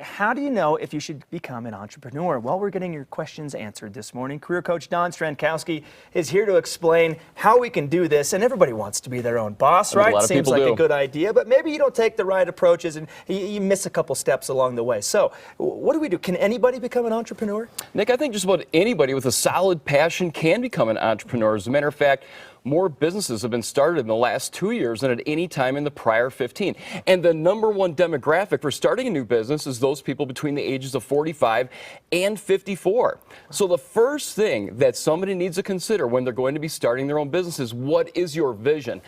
how do you know if you should become an entrepreneur? Well, we're getting your questions answered this morning. Career coach Don Strankowski is here to explain how we can do this. And everybody wants to be their own boss, right? A lot of Seems people like do. a good idea, but maybe you don't take the right approaches and you miss a couple steps along the way. So what do we do? Can anybody become an entrepreneur? Nick, I think just about anybody with a solid passion can become an entrepreneur. As a matter of fact, more businesses have been started in the last 2 years than at any time in the prior 15. And the #1 demographic for starting a new business is those people between the ages of 45 and 54. So the first thing that somebody needs to consider when they're going to be starting their own business is, what is your vision?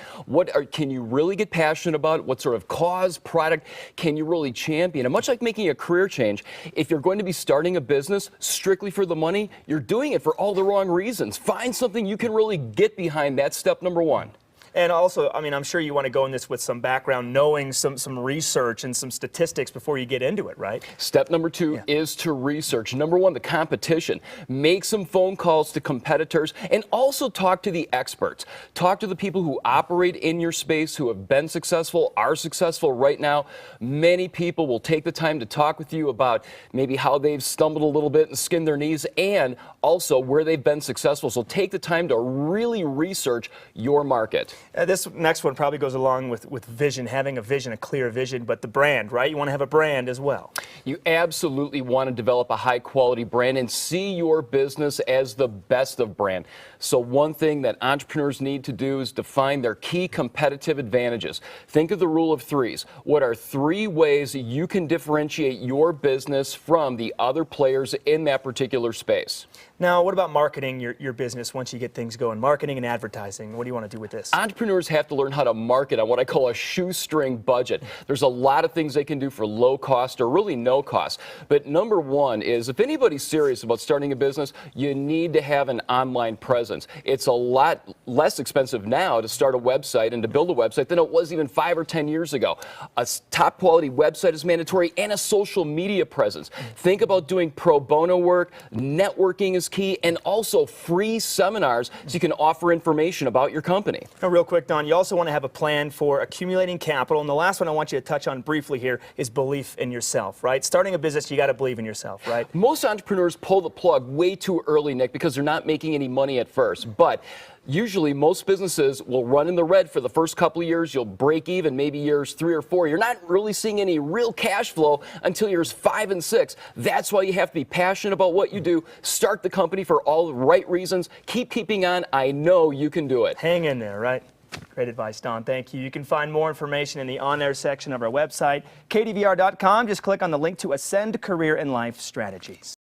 Can you really get passionate about? What sort of cause, product can you really champion? And much like making a career change, if you're going to be starting a business strictly for the money, you're doing it for all the wrong reasons. Find something you can really get behind. That's step #1. And also, I mean, I'm sure you want to go in this with some background, knowing some research and some statistics before you get into it, right? Step #2 is to research. #1, the competition. Make some phone calls to competitors and also talk to the experts. Talk to the people who operate in your space, who have been successful, are successful right now. Many people will take the time to talk with you about maybe how they've stumbled a little bit and skinned their knees, and also where they've been successful. So take the time to really research your market. This next one probably goes along with vision, having a vision, a clear vision, but the brand, right? You want to have a brand as well. You absolutely want to develop a high-quality brand and see your business as the best of brand. So one thing that entrepreneurs need to do is define their key competitive advantages. Think of the rule of threes. What are 3 ways you can differentiate your business from the other players in that particular space? Now, what about marketing your business once you get things going? Marketing and advertising, what do you want to do with this? Entrepreneurs have to learn how to market on what I call a shoestring budget. There's a lot of things they can do for low cost or really no cost. But #1 is, if anybody's serious about starting a business, you need to have an online presence. It's a lot less expensive now to start a website and to build a website than it was even 5 or 10 years ago. A top quality website is mandatory, and a social media presence. Think about doing pro bono work. Networking is key, and also free seminars so you can offer information about your company. Now, real quick, Don, you also want to have a plan for accumulating capital. And the last one I want you to touch on briefly here is belief in yourself, right? Starting a business, you got to believe in yourself, right? Most entrepreneurs pull the plug way too early, Nick, because they're not making any money at first. But usually most businesses will run in the red for the first couple of years. You'll break even maybe years 3 or 4. You're not really seeing any real cash flow until years 5 and 6. That's why you have to be passionate about what you do. Start the company for all the right reasons. Keep keeping on. I know you can do it. Hang in there, right? Great advice, Don. Thank you. You can find more information in the on-air section of our website, kdvr.com. Just click on the link to Ascend Career and Life Strategies.